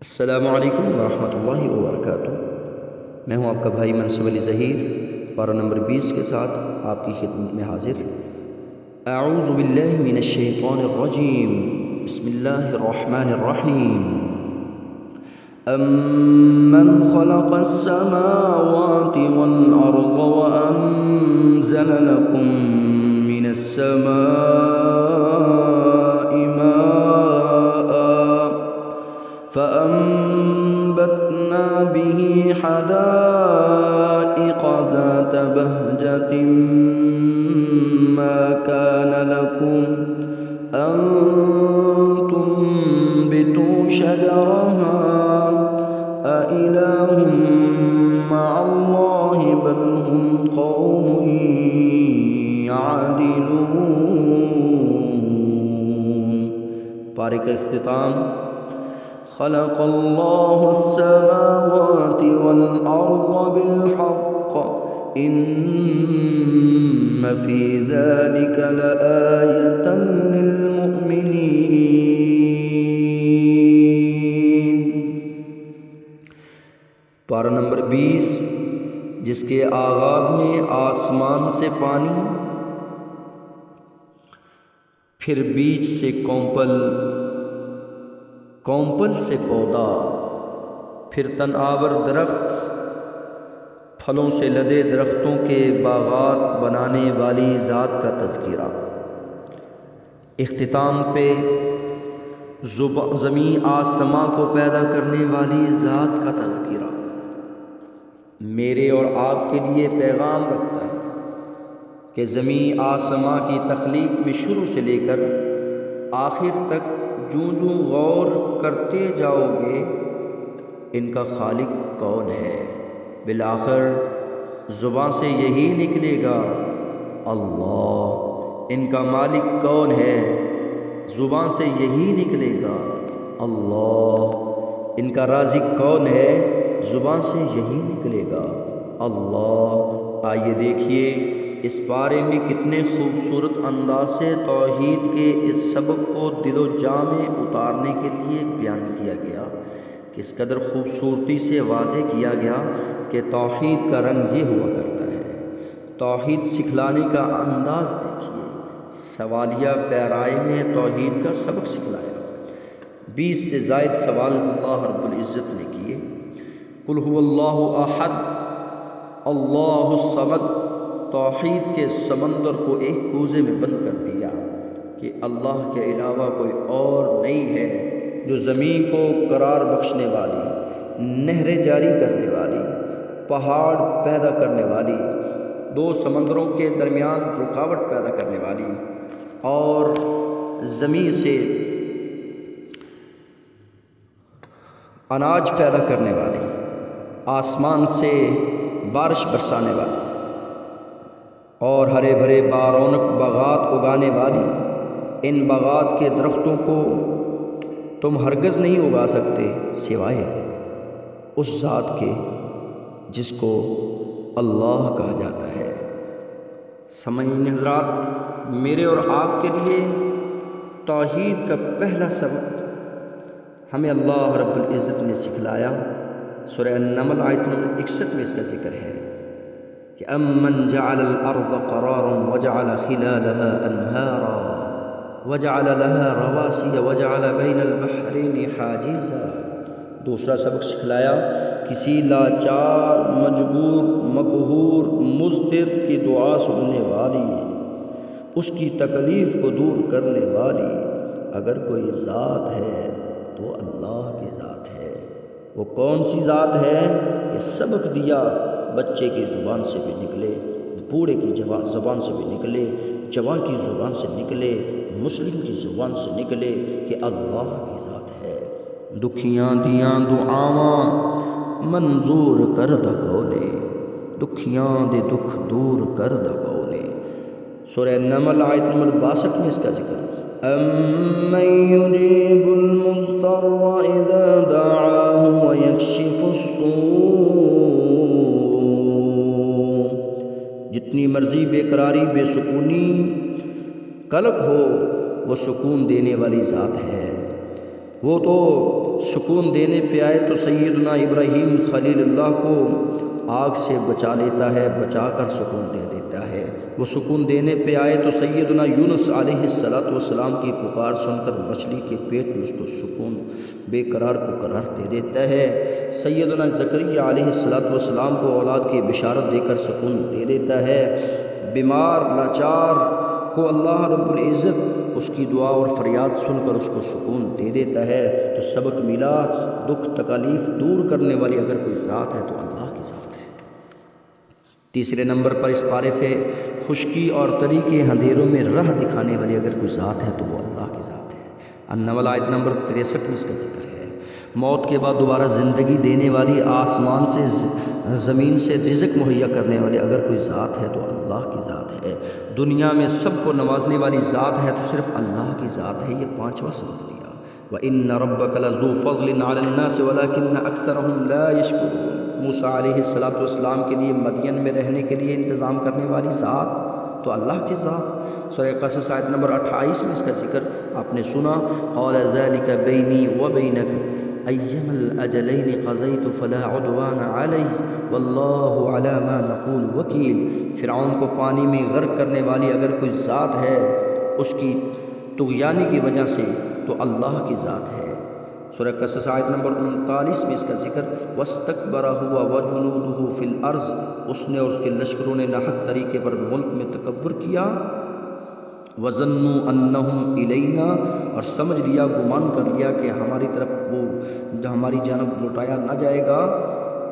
السلام علیکم ورحمۃ اللہ وبرکاتہ۔ میں ہوں آپ کا بھائی منصور علی ظہیر، پارہ نمبر 20 کے ساتھ آپ کی خدمت میں حاضر۔ اعوذ باللہ من الشیطان الرجیم، بسم اللہ الرحمن الرحیم۔ امن خلق السماوات والارض وانزل لكم من السماء ماء فأنبتنا به حدائق ذات بهجة ما كان لكم أن تنبتوا شجرها أإله مع الله بل هم قوم يعدلون۔ پارے کا اختتام۔ خلق اللہ السماوات والارض بالحق ان فی ذلک لآیۃ للمؤمنین۔ پارہ نمبر 20، جس کے آغاز میں آسمان سے پانی، پھر بیچ سے کونپل سے پودا، پھر تن آور درخت، پھلوں سے لدے درختوں کے باغات بنانے والی ذات کا تذکرہ۔ اختتام پہ زمین آسماں کو پیدا کرنے والی ذات کا تذکرہ میرے اور آپ کے لیے پیغام رکھتا ہے کہ زمین آسماں کی تخلیق میں شروع سے لے کر آخر تک جو غور کرتے جاؤ گے ان کا خالق کون ہے، بالآخر زبان سے یہی نکلے گا اللہ۔ ان کا مالک کون ہے، زبان سے یہی نکلے گا اللہ۔ ان کا رازق کون ہے، زبان سے یہی نکلے گا اللہ۔ آئیے دیکھیے اس بارے میں کتنے خوبصورت انداز سے توحید کے اس سبق کو دل و جان میں اتارنے کے لیے بیان کیا گیا، کس قدر خوبصورتی سے واضح کیا گیا کہ توحید کا رنگ یہ ہوا کرتا ہے۔ توحید سکھلانے کا انداز دیکھیے، سوالیہ پیرائے میں توحید کا سبق سکھلایا۔ 20 سے زائد سوال اللہ رب العزت نے کیے۔ قل هو اللہ احد اللہ الصمد، توحید کے سمندر کو ایک کوزے میں بند کر دیا کہ اللہ کے علاوہ کوئی اور نہیں ہے جو زمین کو قرار بخشنے والی، نہریں جاری کرنے والی، پہاڑ پیدا کرنے والی، دو سمندروں کے درمیان رکاوٹ پیدا کرنے والی، اور زمین سے اناج پیدا کرنے والی، آسمان سے بارش برسانے والی، اور ہرے بھرے بارونق باغات اگانے والی۔ ان باغات کے درختوں کو تم ہرگز نہیں اگا سکتے سوائے اس ذات کے جس کو اللہ کہا جاتا ہے۔ سامعین حضرات، میرے اور آپ کے لیے توحید کا پہلا سبق ہمیں اللہ رب العزت نے سکھلایا۔ سورہ النمل آیت نمبر 61 میں اس کا ذکر ہے کہ امن جعل الارض قرارا وجعل خلالها انہارا وجعل لها رواسي وجعل بين البحرين حاجزا۔ دوسرا سبق سکھلایا، کسی لاچار، مجبور، مقہور، مضطر کی دعا سننے والی، اس کی تکلیف کو دور کرنے والی اگر کوئی ذات ہے تو اللہ کی ذات ہے۔ وہ کون سی ذات ہے؟ یہ سبق دیا، بچے کی زبان سے بھی نکلے، بوڑھے کی زبان سے بھی نکلے، جوان کی زبان سے نکلے، مسلم کی زبان سے نکلے کہ اللہ کی ذات ہے۔ دکھیاں دیاں دعاواں منظور کر دگونے، دکھیاں دے دکھ دور کر دگونے۔ سورہ نمل آیت نمبر 62 میں اس کا ذکر۔ امن یجیب المضطر اذا دعاہ ویکشف السوء، جتنی مرضی بے قراری، بے سکونی، قلق ہو، وہ سکون دینے والی ذات ہے۔ وہ تو سکون دینے پہ آئے تو سیدنا ابراہیم خلیل اللہ کو آگ سے بچا لیتا ہے، بچا کر سکون دے دیتا ہے۔ وہ سکون دینے پہ آئے تو سیدنا یونس علیہ السلام کی پکار سن کر مچھلی کے پیٹ میں اس کو سکون بے قرار کو قرار دے دیتا ہے۔ سیدنا زکریا علیہ السلام کو اولاد کی بشارت دے کر سکون دے دیتا ہے۔ بیمار لاچار کو اللہ رب العزت اس کی دعا اور فریاد سن کر اس کو سکون دے دیتا ہے۔ تو سبق ملا، دکھ تکالیف دور کرنے والی اگر کوئی ذات ہے تو اللہ کی ذات ہے۔ تیسرے نمبر پر اس پارے سے خشکی اور تری کے اندھیروں میں راہ دکھانے والی اگر کوئی ذات ہے تو وہ اللہ کی ذات ہے۔ النمل آیت نمبر 63 میں اس کا ذکر ہے۔ موت کے بعد دوبارہ زندگی دینے والی، آسمان سے زمین سے رزق مہیا کرنے والی اگر کوئی ذات ہے تو اللہ کی ذات ہے۔ دنیا میں سب کو نوازنے والی ذات ہے تو صرف اللہ کی ذات ہے۔ یہ پانچواں سبق دیا۔ وَإِنَّ رَبَّكَ لَذُو فَضْلٍ عَلَى النَّاسِ وَلَكِنَّ أَكْثَرَهُمْ لَا يَشْكُرُونَ۔ موسیٰ علیہ السلام کے لیے مدین میں رہنے کے لیے انتظام کرنے والی ذات تو اللہ کی ذات۔ سورہ قصص آیت نمبر 28 میں اس کا ذکر آپ نے سنا۔ قَالَ ذَلِكَ بَيْنِي وَبَيْنَكَ أَيَّمَا الْأَجَلَيْنِ قَضَيْتُ فَلَا عُدْوَانَ عَلَيَّ وَاللَّهُ عَلَى مَا نَقُولُ وَكِيلٌ۔ فرعون کو پانی میں غرق کرنے والی اگر کوئی ذات ہے اس کی طغیانی کی وجہ سے تو اللہ کی ذات ہے۔ سورہ قصص آیت نمبر 39 میں اس کا ذکر وَاسْتَكْبَرَ هُوَ وَجُنُودُهُ فِي الْأَرْضِ، اس نے اور اس کے لشکروں نے ناحق طریقے پر ملک میں تکبر کیا۔ وَظَنُّوا أَنَّهُمْ إِلَيْنَا، اور سمجھ لیا، گمان کر لیا کہ ہماری طرف وہ ہماری جانب لوٹایا نہ جائے گا،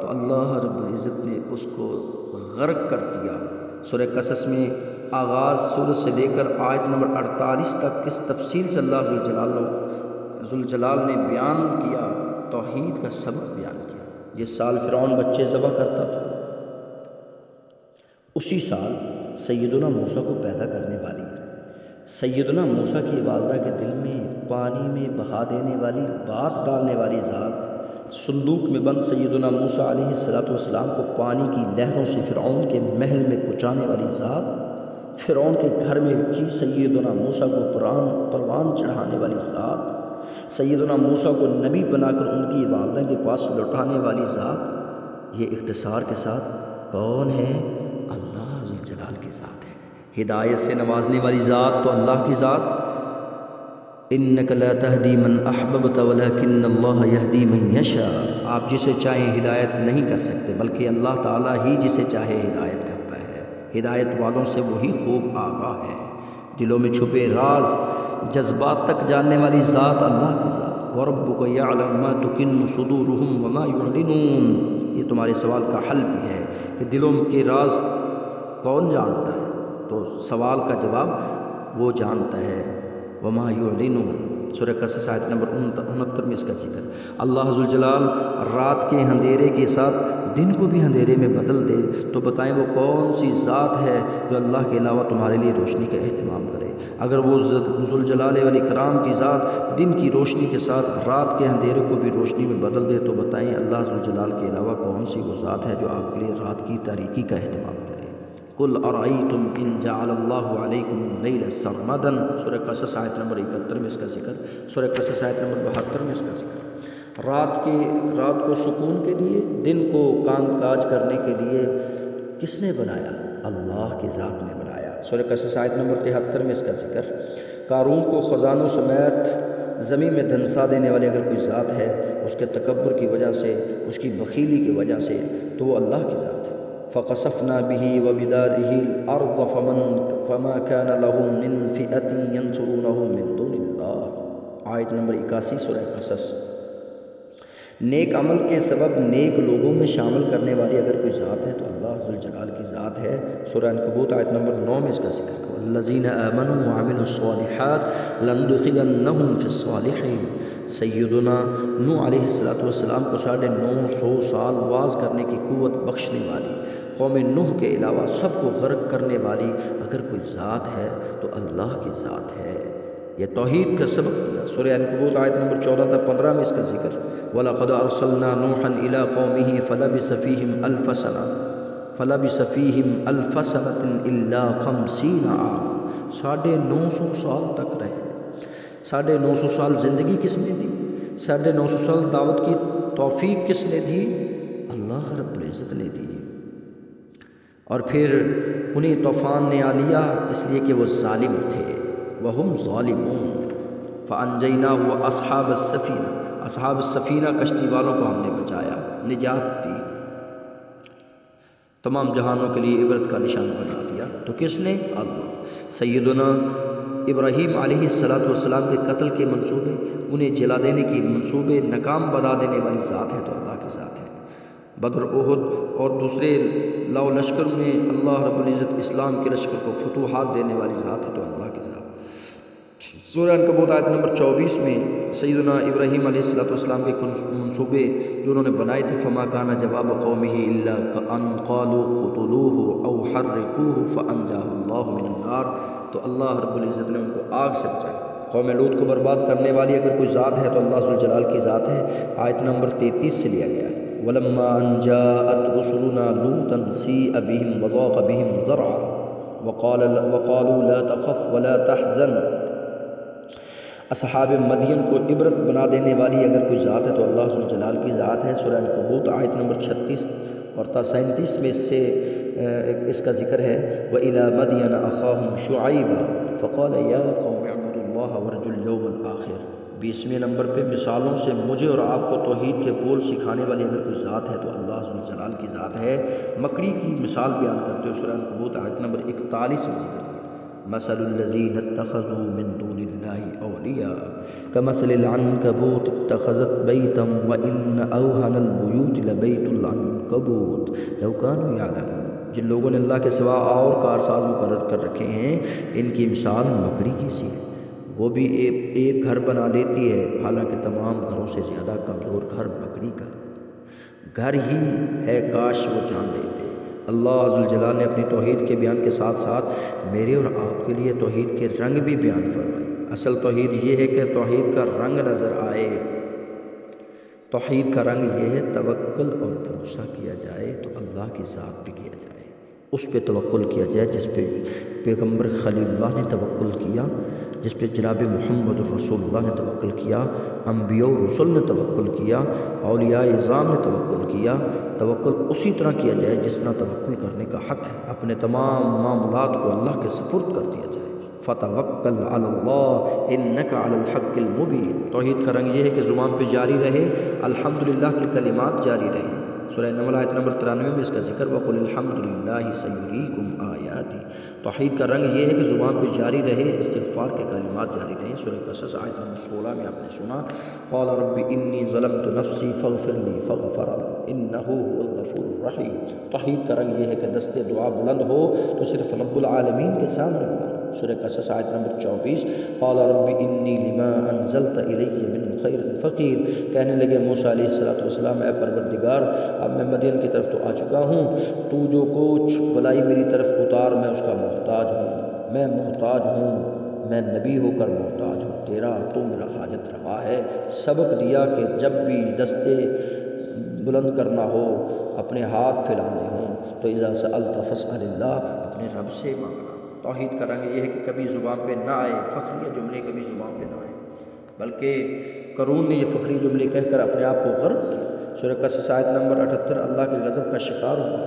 تو اللہ رب العزت نے اس کو غرق کر دیا۔ سورہ قصص میں آغاز سورہ سے لے کر آیت نمبر 48 تک کس تفصیل سے اللہ ذوالجلال نے بیان کیا، توحید کا سبق بیان کیا۔ جس سال فرعون بچے ذبح کرتا تھا اسی سال سیدنا موسیٰ کو پیدا کرنے والی سیدنا موسیٰ کی والدہ کے دل میں پانی میں بہا دینے والی، بات ڈالنے والی ذات، صندوق میں بند سیدنا موسیٰ علیہ السلام کو پانی کی لہروں سے فرعون کے محل میں پہنچانے والی ذات، فرعون کے گھر میں کی سیدنا موسیٰ کو پروان چڑھانے والی ذات، سیدنا موسیٰ کو نبی بنا کر ان کی والدہ کے پاس لوٹانے والی ذات، یہ اختصار کے ساتھ کون ہے؟ اللہ ذوالجلال کی ذات ہے۔ ہدایت سے نوازنے والی ذات تو اللہ کی ذات۔ انک لا تہدی من احببت ولکن اللہ یہدی من یشاء، آپ جسے چاہیں ہدایت نہیں کر سکتے بلکہ اللہ تعالیٰ ہی جسے چاہے ہدایت کرتا ہے۔ ہدایت والوں سے وہی خوب آگاہ ہے۔ دلوں میں چھپے راز، جذبات تک جاننے والی ذات اللہ کی ذات۔ وَرَبُّكَ يَعْلَمُ مَا تُكِنُّ صُدُورُهُمْ وَمَا يُعْلِنُونَ، یہ تمہارے سوال کا حل بھی ہے کہ دلوں کے راز کون جانتا ہے، تو سوال کا جواب وہ جانتا ہے۔ وَمَا يُعْلِنُونَ، سورہ قصص آیت نمبر 69 میں اس کا ذکر۔ اللہ ذوالجلال رات کے اندھیرے کے ساتھ دن کو بھی اندھیرے میں بدل دے تو بتائیں وہ کون سی ذات ہے جو اللہ کے علاوہ تمہارے لیے روشنی کا اہتمام کرے؟ اگر وہ ذوالجلال والاکرام کی ذات دن کی روشنی کے ساتھ رات کے اندھیرے کو بھی روشنی میں بدل دے تو بتائیں اللہ ذوالجلال کے علاوہ کون سی وہ ذات ہے جو آپ کے لیے رات کی تاریکی کا اہتمام کرے؟ قُلْ أَرَأَيْتُمْ إِنْ جَعَلَ اللَّهُ عَلَيْكُمُ اللَّيْلَ سَرْمَدًا، سورہ قصص آیت نمبر 71 میں اس کا ذکر، سورہ قصص آیت نمبر 72 میں اس کا ذکر۔ رات کو سکون کے لیے، دن کو کام کاج کرنے کے لیے کس نے بنایا؟ اللہ کی ذات نے بنایا۔ سورہ قصص آیت نمبر 73 میں اس کا ذکر۔ قارون کو خزانوں سمیت زمین میں دھنسا دینے والی اگر کوئی ذات ہے، اس کے تکبر کی وجہ سے، اس کی بخیلی کی وجہ سے، تو وہ اللہ کی ذات ہے۔ فَخَسَفْنَا بِهِ وَبِدَارِهِ الْأَرْضَ فَمَا كَانَ لَهُ مِنْ فِئَةٍ يَنْصُرُونَهُ مِنْ دُونِ اللَّهِ، آیت نمبر 81 سورہ قصص۔ نیک عمل کے سبب نیک لوگوں میں شامل کرنے والی اگر کوئی ذات ہے تو اللہ ذوالجلال کی ذات ہے۔ سورہ عنکبوت آیت نمبر 9 میں اس کا ذکر۔ الَّذِينَ آمَنُوا وَعَمِلُوا الصَّالِحَاتِ لَنُدْخِلَنَّهُمْ فِي الصَّالِحِينَ، سیدنا نوح علیہ السلام کو 950 سال واز کرنے کی قوت بخشنے والی، قوم نوح کے علاوہ سب کو غرق کرنے والی اگر کوئی ذات ہے تو اللہ کی ذات ہے۔ یہ توحید کا سبق دیا۔ سورہ عنکبوت آیت نمبر 14 تا 15 میں اس کا ذکر۔ وَلَقَدْ أَرْسَلْنَا نُوحًا إِلَىٰ قَوْمِهِ فَلَبِثَ فِيهِمْ أَلْفَ سَنَةٍ إِلَّا 50 عَامًا، 950 سال تک رہے۔ 950 سال زندگی کس نے دی؟ 950 سال دعوت کی توفیق کس نے دی؟ اللہ رب العزت نے دی۔ اور پھر انہیں طوفان نے آ لیا اس لیے کہ وہ ظالم تھے، وہم ظالمون، فانجیناہ واصحاب السفینہ، اصحاب السفینہ کشتی والوں کو ہم نے بچایا، نجات دی، تمام جہانوں کے لیے عبرت کا نشان بنا دیا۔ تو کس نے؟ اللہ۔ سیدنا ابراہیم علیہ السلام کے قتل کے منصوبے، انہیں جلا دینے کی منصوبے ناکام بنا دینے والی ذات ہے تو اللہ کی ذات ہے۔ بدر، احد اور دوسرے لو لشکر میں اللہ رب العزت اسلام کے لشکر کو فتوحات دینے والی ذات ہے تو اللہ کی ذات۔ سورہ عنکبوت آیت نمبر 24 میں سیدنا ابراہیم علیہ السلام کے منصوبے جو انہوں نے بنائے تھے، فما کان جواب قومہ الا ان قالوا قتلوه او حرقوه فانجاه اللہ من النار، تو اللہ رب العزت نے ان کو آگ سے بچایا۔ قوم لوط کو برباد کرنے والی اگر کوئی ذات ہے تو اللہ ذوالجلال کی ذات ہے۔ آیت نمبر 33 سے لیا گیا ہے۔ وَلَمَّا أَن جَاءَتْ رُسُلُنَا لُوطًا سِيءَ بِهِمْ وَضَاقَ بِهِمْ ذَرْعًا وَقَالُوا لَا تَخَفْ وَلَا تَحْزَنْ۔ اصحاب مدین کو عبرت بنا دینے والی اگر کوئی ذات ہے تو اللہ ذوالجلال کی ذات ہے۔ سورہ عنکبوت آیت نمبر 36 اور 37 میں سے اس کا ذکر ہے۔ وَإِلَىٰ مَدْيَنَ أَخَاهُمْ شُعَيْبًا فَقَالَ يَا قَوْمِ اعْبُدُوا اللَّهَ وَارْجُوا الْيَوْمَ الْآخِرَ۔ 20ویں نمبر پہ مثالوں سے مجھے اور آپ کو توحید کے بول سکھانے والی اگر کوئی ذات ہے تو اللہ ذوالجلال کی ذات ہے۔ مکڑی کی مثال بیان کرتے ہوئے سورہ عنکبوت آیت نمبر 41 میں ذکر ہے۔ مثل الذین اتخذوا من دون اللہ اولیاء کمثل العنکبوت اتخذت بیتا وان اوہن البیوت لبیت العنکبوت لو کانوا یعلمون۔ جن لوگوں نے اللہ کے سوا اور کارساز مقرر کر رکھے ہیں ان کی مثال مکڑی کی سی ہے، وہ بھی ایک گھر بنا لیتی ہے، حالانکہ تمام گھروں سے زیادہ کمزور گھر مکڑی کا گھر ہی ہے، کاش وہ جان لیتے۔ اللہ ذوالجلال نے اپنی توحید کے بیان کے ساتھ ساتھ میرے اور آپ کے لیے توحید کے رنگ بھی بیان فرمائے۔ اصل توحید یہ ہے کہ توحید کا رنگ نظر آئے۔ توحید کا رنگ یہ ہے توکل اور بھروسہ کیا جائے تو اللہ کی ذات پہ کیا جائے، اس پہ توکل کیا جائے جس پہ پیغمبر خلیل اللہ نے توکل کیا، جس پہ جناب محمد الرسول اللہ نے توکل کیا، انبیاء و رسول نے توکل کیا، اولیاء اعظام نے توکل کیا۔ توکل اسی طرح کیا جائے جس طرح توکل کرنے کا حق ہے، اپنے تمام معاملات کو اللہ کے سپرد کر دیا جائے۔ فتوکل علی اللہ انک علی الحق المبین۔ توحید کا رنگ یہ ہے کہ زبان پہ جاری رہے الحمدللہ کے کلمات جاری رہے۔ سورہ نمل آیت نمبر 93 میں اس کا ذکر وقل الحمدللہ سیریکم آیاتی۔ توحید کا رنگ یہ ہے کہ زبان پہ جاری رہے استغفار کے کلمات جاری رہیں۔ سورہ قصص آیت نمبر 16 میں آپ نے سنا قال رب انی ظلمت نفسی فاغفر لی فغفر انہ هو الغفور الرحیم۔ توحید کا رنگ یہ ہے کہ دست دعا بلند ہو تو صرف رب العالمین کے سامنے بلند۔ سورہ قصص آیت نمبر 24 قال رب انی لما انزلت الی من خیر فقیر۔ کہنے لگے موسیٰ علیہ السلام اے پروردگار اب میں مدین کی طرف تو آ چکا ہوں، تو جو کچھ بلائی میری طرف اتار میں اس کا محتاج ہوں، میں محتاج ہوں، میں نبی ہو کر محتاج ہوں تیرا، تو میرا حاجت روا ہے۔ سبق دیا کہ جب بھی دستے بلند کرنا ہو، اپنے ہاتھ پھیلانے ہوں تو اذا سألت فاسأل اللہ، اپنے رب سے مانگنا۔ توحید کا رنگ یہ ہے کہ کبھی زبان پہ نہ آئے فخری جملے، کبھی زبان پہ نہ آئے، بلکہ قارون نے یہ فخری جملے کہہ کر اپنے آپ کو غرق کیا۔ سورہ قصص آیت نمبر 78 اللہ کے غضب کا شکار ہوا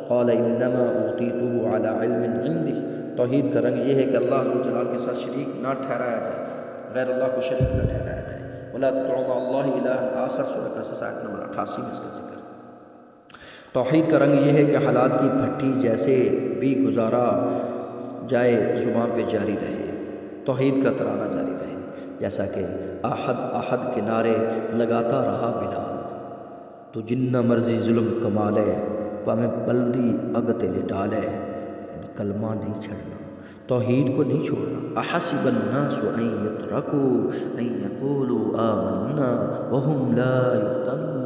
قال انما اوتیتہ علی علم عندی۔ توحید کا رنگ یہ ہے کہ اللہ ذوالجلال کے ساتھ شریک نہ ٹھہرایا جائے، غیر اللہ کو شریک نہ ٹھہرایا جائے۔ ولا تدعوا مع اللہ الہ آخر، سورہ قصص آیت نمبر 88 میں اس کا ذکر۔ توحید کا رنگ یہ ہے کہ حالات کی بھٹی جیسے بھی گزارا جائے زبان پہ جاری رہے، توحید کا ترانہ جاری رہے، جیسا کہ احد احد کے نعرے لگاتا رہا بلال، تو جنہ مرضی ظلم کمالے پامیں بلدی اگتے لے ڈالے، کلمہ نہیں چھڑنا، توحید کو نہیں چھوڑنا۔ احسب الناس ان یترکوا ان یقولوا آمنا وهم لا یفتنون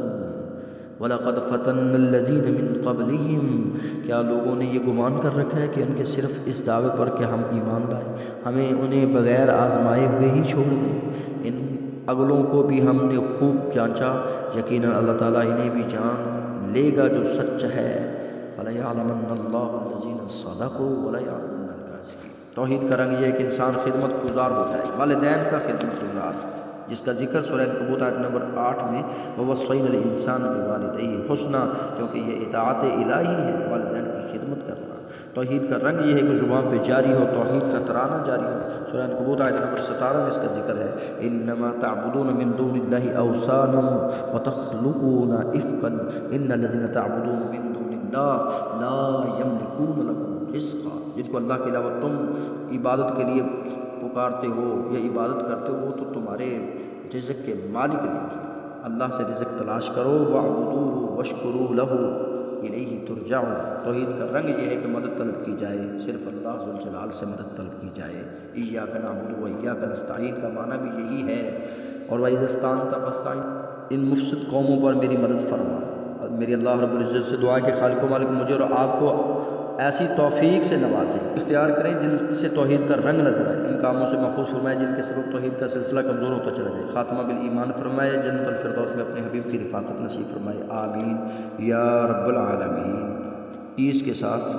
وَلَقَدْ فَتَنَّ الَّذِينَ مِن قَبْلِهِمْ۔ کیا لوگوں نے یہ گمان کر رکھا ہے کہ ان کے صرف اس دعوے پر کہ ہم ایمان لائے ہمیں انہیں بغیر آزمائے ہوئے ہی چھوڑ دیں؟ ان اگلوں کو بھی ہم نے خوب جانچا، یقیناً اللہ تعالیٰ انہیں بھی جان لے گا جو سچ ہے۔ فَلَيَعْلَمَنَّ اللَّهُ الَّذِينَ صَدَقُوا وَلَيَعْلَمَنَّ الْكَاذِبِينَ۔ توحید کا رنگ یہ ہے کہ انسان خدمت گزار ہو جائے، والدین کا خدمت گزار، جس کا ذکر سورہ عنکبوت آیت نمبر 8 میں وَوَصَّيْنَا الْإِنسَانَ بِوَالِدَيْهِ حُسْنًا، کیونکہ یہ اطاعت الہی ہے، والدین کی خدمت کرنا۔ توحید کا رنگ یہ ہے کہ زبان پہ جاری ہو، توحید کا ترانہ جاری ہو۔ سورہ عنکبوت آیت نمبر 17 میں اس کا ذکر ہے انما تعبدون من دون اللہ اوثانا وتخلقون افکا ان الذین تعبدون من دون اللہ لا یملکون لکم رزقا، جن کو اللہ کے علاوہ تم عبادت کے لیے پکارتے ہو یا عبادت کرتے ہو، وہ تو تمہارے رزق کے مالک نہیں ہیں۔ اللہ سے رزق تلاش کرو، وَاعْبُدُوهُ وَاشْكُرُوا لَهُ الیہ ترجعون۔ توحید کا رنگ یہ ہے کہ مدد طلب کی جائے، صرف اللہ ذوالجلال سے مدد طلب کی جائے۔ ایاک نعبد و ایاک نستعین کا معنی بھی یہی ہے۔ اور وَإِذَا اسْتَعَنْتَ فَاسْتَعِنْ، ان مفسد قوموں پر میری مدد فرما۔ میری اللہ رب العزت سے دعا کہ خالق و مالک مجھے اور آپ کو ایسی توفیق سے نوازے، اختیار کریں جن سے توحید کا رنگ نظر آئے، ان کاموں سے محفوظ فرمائے جن کے سبب توحید کا سلسلہ کمزور ہوتا چلا جائے، خاتمہ بالایمان فرمائے، جنت الفردوس میں اپنے حبیب کی رفاقت نصیب فرمائے، آمین یا رب العالمین۔ اس کے ساتھ